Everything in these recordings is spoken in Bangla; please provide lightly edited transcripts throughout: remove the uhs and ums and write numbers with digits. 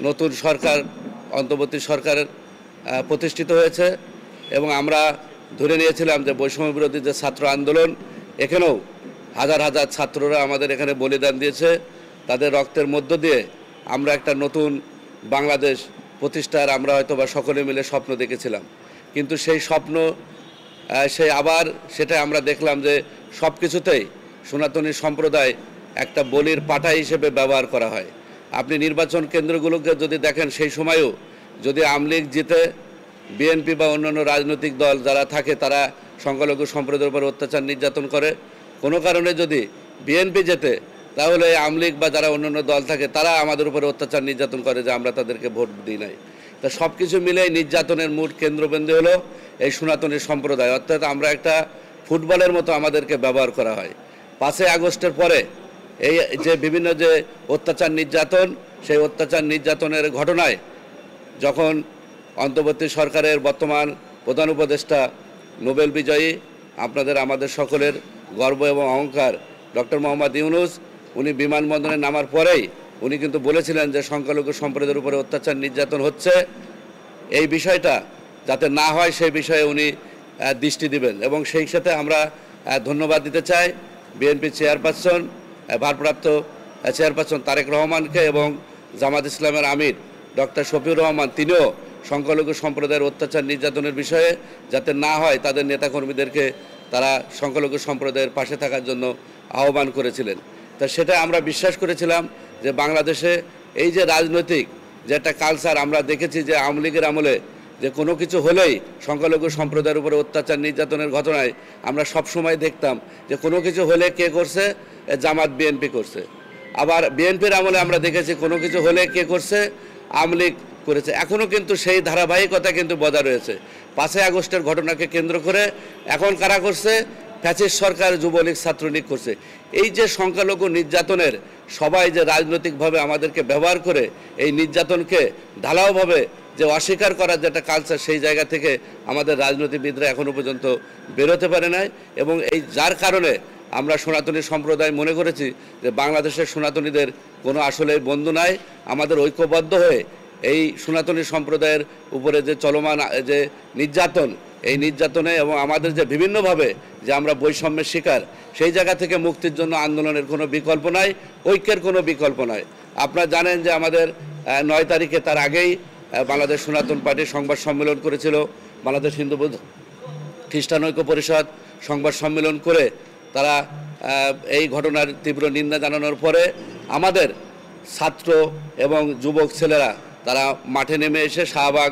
নতুন সরকার অন্তর্বর্তী সরকার প্রতিষ্ঠিত হয়েছে এবং আমরা ধরে নিয়েছিলাম যে বৈষম্য বিরোধী যে ছাত্র আন্দোলন, এখানেও হাজার হাজার ছাত্ররা আমাদের এখানে বলিদান দিয়েছে। তাদের রক্তের মধ্য দিয়ে আমরা একটা নতুন বাংলাদেশ প্রতিষ্ঠার আমরা হয়তো বা সকলে মিলে স্বপ্ন দেখেছিলাম, কিন্তু সেই স্বপ্ন আবার সেটা আমরা দেখলাম যে সব কিছুতেই সনাতনী সম্প্রদায় একটা বলির পাঠা হিসেবে ব্যবহার করা হয়। আপনি নির্বাচন কেন্দ্রগুলোকে যদি দেখেন, সেই সময়ও যদি আওয়ামী লীগ জিতে, বিএনপি বা অন্যান্য রাজনৈতিক দল যারা থাকে তারা সংখ্যালঘু সম্প্রদায়ের উপর অত্যাচার নির্যাতন করে। কোনো কারণে যদি বিএনপি জেতে, তাহলে আওয়ামী লীগ বা যারা অন্যান্য দল থাকে তারা আমাদের উপরে অত্যাচার নির্যাতন করে যে আমরা তাদেরকে ভোট দিই নাই। তা সব কিছু মিলে নির্যাতনের মূল কেন্দ্রবিন্দু হলো এই সনাতনী সম্প্রদায়, অর্থাৎ আমরা একটা ফুটবলের মতো আমাদেরকে ব্যবহার করা হয়। 5ই আগস্টের পরে এই যে বিভিন্ন যে অত্যাচার নির্যাতন, সেই অত্যাচার নির্যাতনের ঘটনায় যখন অন্তর্বর্তী সরকারের বর্তমান প্রধান উপদেষ্টা নোবেল বিজয়ী আমাদের সকলের গর্ব এবং অহংকার ডক্টর মোহাম্মদ ইউনূস, উনি বিমানবন্দরে নামার পরেই উনি কিন্তু বলেছিলেন যে সংখ্যালঘু সম্প্রদায়ের উপরে অত্যাচার নির্যাতন হচ্ছে, এই বিষয়টা যাতে না হয় সেই বিষয়ে উনি দৃষ্টি দিবেন। এবং সেই সাথে আমরা ধন্যবাদ দিতে চাই বিএনপি চেয়ারপারসন, ভারপ্রাপ্ত চেয়ারপারসন তারেক রহমানকে এবং জামাত ইসলামের আমির ডক্টর শফিউর রহমান, তিনিও সংখ্যালঘু সম্প্রদায়ের অত্যাচার নির্যাতনের বিষয়ে যাতে না হয় তাদের নেতাকর্মীদেরকে তারা সংখ্যালঘু সম্প্রদায়ের পাশে থাকার জন্য আহ্বান করেছিলেন। তা সেটা আমরা বিশ্বাস করেছিলাম যে বাংলাদেশে এই যে রাজনৈতিক যে একটা কালচার আমরা দেখেছি, যে আওয়ামী লীগের আমলে যে কোনো কিছু হলেই সংখ্যালঘু সম্প্রদায়ের উপরে অত্যাচার নির্যাতনের ঘটনায় আমরা সবসময় দেখতাম যে কোনো কিছু হলে কে করছে, জামাত বিএনপি করছে। আবার বিএনপির আমলে আমরা দেখেছি কোনো কিছু হলে কে করছে, আওয়ামী লীগ করেছে। এখনও কিন্তু সেই ধারাবাহিকতা কিন্তু বজায় রয়েছে। 5ই আগস্টের ঘটনাকে কেন্দ্র করে এখন কারা করছে, ফ্যাসিস্ট সরকার, যুবলীগ, ছাত্রলীগ করছে। এই যে সংখ্যালঘু নির্যাতনের সবাই যে রাজনৈতিকভাবে আমাদেরকে ব্যবহার করে এই নির্যাতনকে ঢালাওভাবে যে অস্বীকার করার যেটা কালচার, সেই জায়গা থেকে আমাদের রাজনীতিবিদরা এখনও পর্যন্ত বেরোতে পারে নাই। এবং এই যার কারণে আমরা সনাতনী সম্প্রদায় মনে করেছি যে বাংলাদেশের সনাতনীদের কোনো আসলে বন্ধু নাই। আমাদের ঐক্যবদ্ধ হয়ে এই সনাতনী সম্প্রদায়ের উপরে যে চলমান যে নির্যাতন, এই নির্যাতনে এবং আমাদের যে বিভিন্নভাবে যে আমরা বৈষম্যের শিকার, সেই জায়গা থেকে মুক্তির জন্য আন্দোলনের কোনো বিকল্প নাই, ঐক্যের কোনো বিকল্প নাই। আপনারা জানেন যে আমাদের 9 তারিখে, তার আগেই বাংলাদেশ সনাতন পার্টি সংবাদ সম্মেলন করেছিল। বাংলাদেশ হিন্দু বৌদ্ধ খ্রিস্টান ঐক্য পরিষদ সংবাদ সম্মেলন করে তারা এই ঘটনার তীব্র নিন্দা জানানোর পরে আমাদের ছাত্র এবং যুবক ছেলেরা তারা মাঠে নেমে এসে শাহবাগ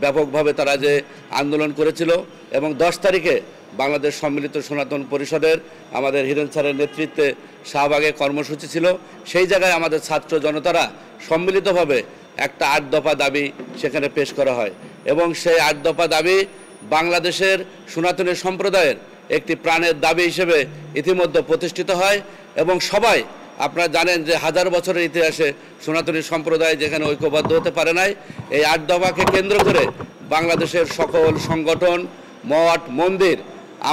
ব্যাপকভাবে তারা যে আন্দোলন করেছিল। এবং 10 তারিখে বাংলাদেশ সম্মিলিত সনাতন পরিষদের আমাদের হিরেন স্যারের নেতৃত্বে শাহবাগে কর্মসূচি ছিল। সেই জায়গায় আমাদের ছাত্র জনতারা সম্মিলিতভাবে একটা 8 দফা দাবি সেখানে পেশ করা হয় এবং সেই 8 দফা দাবি বাংলাদেশের সনাতনী সম্প্রদায়ের একটি প্রাণের দাবি হিসেবে ইতিমধ্যে প্রতিষ্ঠিত হয়। এবং সবাই আপনারা জানেন যে হাজার বছরের ইতিহাসে সনাতনী সম্প্রদায় যেখানে ঐক্যবদ্ধ হতে পারে নাই, এই 8 দফাকে কেন্দ্র করে বাংলাদেশের সকল সংগঠন, মঠ, মন্দির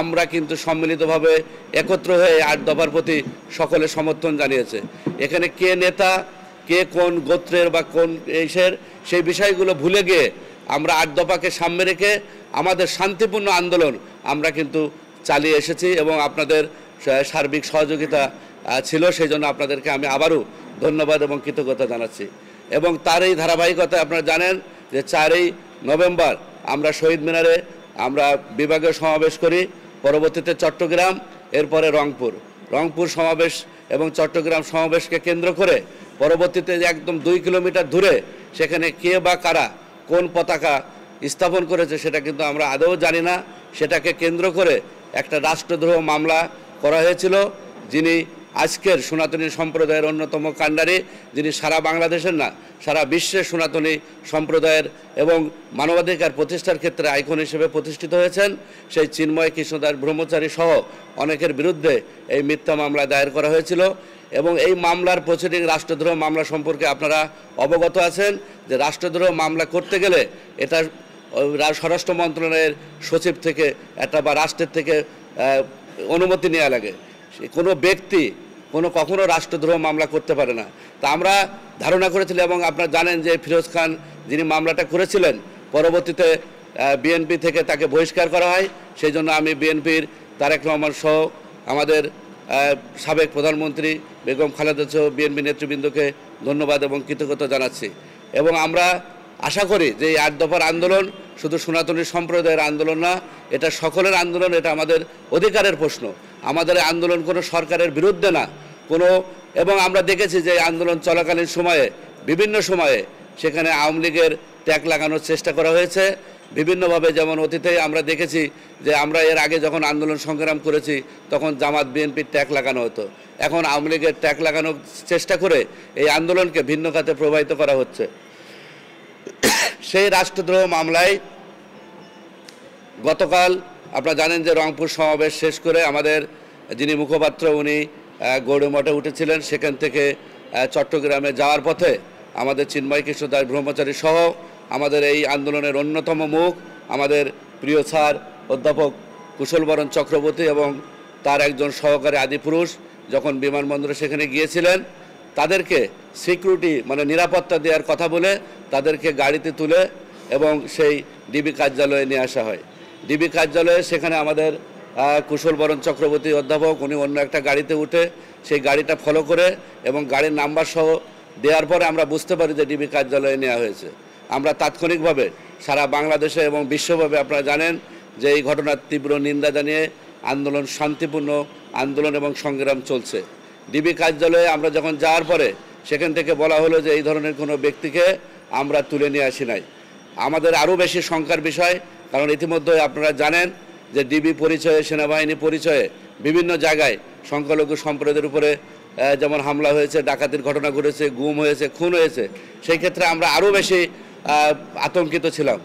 আমরা কিন্তু সম্মিলিতভাবে একত্র হয়ে 8 দফার প্রতি সকলে সমর্থন জানিয়েছে। এখানে কে নেতা, কে কোন গোত্রের বা কোন দেশের, সেই বিষয়গুলো ভুলে গিয়ে আমরা 8 দফাকে সামনে রেখে আমাদের শান্তিপূর্ণ আন্দোলন আমরা কিন্তু চালিয়ে এসেছি এবং আপনাদের সার্বিক সহযোগিতা ছিল। সেই জন্য আপনাদেরকে আমি আবারও ধন্যবাদ এবং কৃতজ্ঞতা জানাচ্ছি। এবং তার এই ধারাবাহিকতায় আপনারা জানেন যে 4ই নভেম্বর আমরা শহীদ মিনারে আমরা বিভাগীয় সমাবেশ করি, পরবর্তীতে চট্টগ্রাম, এরপরে রংপুর সমাবেশ এবং চট্টগ্রাম সমাবেশকে কেন্দ্র করে পরবর্তীতে একদম 2 কিলোমিটার দূরে সেখানে কে বা কারা কোন পতাকা স্থাপন করেছে সেটা কিন্তু আমরা আদৌ জানি না। সেটাকে কেন্দ্র করে একটা রাষ্ট্রদ্রোহ মামলা করা হয়েছিল, যিনি আজকের সনাতনী সম্প্রদায়ের অন্যতম কাণ্ডারি, যিনি সারা বাংলাদেশের না সারা বিশ্বের সনাতনী সম্প্রদায়ের এবং মানবাধিকার প্রতিষ্ঠার ক্ষেত্রে আইকন হিসেবে প্রতিষ্ঠিত হয়েছেন, সেই চিন্ময় কৃষ্ণদাস ব্রহ্মচারী সহ অনেকের বিরুদ্ধে এই মিথ্যা মামলা দায়ের করা হয়েছিল। এবং এই মামলার প্রসিডিং, রাষ্ট্রদ্রোহ মামলা সম্পর্কে আপনারা অবগত আছেন যে রাষ্ট্রদ্রোহ মামলা করতে গেলে এটা স্বরাষ্ট্র মন্ত্রণালয়ের সচিব থেকে একটা বা রাষ্ট্রের থেকে অনুমতি নেওয়া লাগে। কোনো ব্যক্তি কখনো রাষ্ট্রদ্রোহ মামলা করতে পারে না। তা আমরা ধারণা করেছিলাম, এবং আপনারা জানেন যে ফিরোজ খান যিনি মামলাটা করেছিলেন পরবর্তীতে বিএনপি থেকে তাকে বহিষ্কার করা হয়। সেই জন্য আমি বিএনপির তারেক রহমান সহ আমাদের সাবেক প্রধানমন্ত্রী বেগম খালেদা সহ বিএনপি নেতৃবৃন্দকে ধন্যবাদ এবং কৃতজ্ঞতা জানাচ্ছি। এবং আমরা আশা করি যে এই 8 দফার আন্দোলন শুধু সনাতনী সম্প্রদায়ের আন্দোলন না, এটা সকলের আন্দোলন, এটা আমাদের অধিকারের প্রশ্ন। আমাদের আন্দোলন কোনো সরকারের বিরুদ্ধে না এবং আমরা দেখেছি যে আন্দোলন চলাকালীন সময়ে বিভিন্ন সময়ে সেখানে আওয়ামী লীগের ট্যাগ লাগানোর চেষ্টা করা হয়েছে বিভিন্নভাবে। যেমন অতীতে আমরা দেখেছি যে আমরা এর আগে যখন আন্দোলন সংগ্রাম করেছি তখন জামাত বিএনপির ট্যাগ লাগানো হতো। এখন আওয়ামী লীগের ট্যাগ লাগানোর চেষ্টা করে এই আন্দোলনকে ভিন্ন খাতে প্রবাহিত করা হচ্ছে। সেই রাষ্ট্রদ্রোহ মামলায় গতকাল আপনারা জানেন যে রংপুর সমাবেশ শেষ করে আমাদের যিনি মুখপাত্র উনি গৌড়মঠে উঠেছিলেন, সেখান থেকে চট্টগ্রামে যাওয়ার পথে আমাদের চিন্ময় কৃষ্ণ দাস ব্রহ্মচারী সহ আমাদের এই আন্দোলনের অন্যতম মুখ আমাদের প্রিয় স্যার অধ্যাপক কুশলবরণ চক্রবর্তী এবং তার একজন সহকারী আদিপুরুষ যখন বিমানবন্দরে সেখানে গিয়েছিলেন, তাদেরকে সিকিউরিটি মানে নিরাপত্তা দেওয়ার কথা বলে তাদেরকে গাড়িতে তুলে এবং সেই ডিবি কার্যালয়ে নিয়ে আসা হয়। ডিবি কার্যালয়ে সেখানে আমাদের কুশলবরণ চক্রবর্তী অধ্যাপক উনি অন্য একটা গাড়িতে উঠে সেই গাড়িটা ফলো করে এবং গাড়ির নাম্বার সহ দেওয়ার পরে আমরা বুঝতে পারি যে ডিবি কার্যালয়ে নেওয়া হয়েছে। আমরা তাৎক্ষণিকভাবে সারা বাংলাদেশে এবং বিশ্বভাবে আপনারা জানেন যে এই ঘটনার তীব্র নিন্দা জানিয়ে আন্দোলন শান্তিপূর্ণ আন্দোলন এবং সংগ্রাম চলছে। ডিবি কার্যালয়ে আমরা যখন যাওয়ার পরে সেখান থেকে বলা হলো যে এই ধরনের কোনো ব্যক্তিকে আমরা তুলে নিয়ে আসি নাই। আমাদের আরও বেশি শঙ্কার বিষয়, কারণ ইতিমধ্যে আপনারা জানেন যে ডিবি পরিচয়ে সেনাবাহিনী পরিচয়ে বিভিন্ন জায়গায় সংখ্যালঘু সম্প্রদায়ের উপরে যেমন হামলা হয়েছে, ডাকাতির ঘটনা ঘটেছে, গুম হয়েছে, খুন হয়েছে। সেই ক্ষেত্রে আমরা আরও বেশি আতঙ্কিত ছিলাম।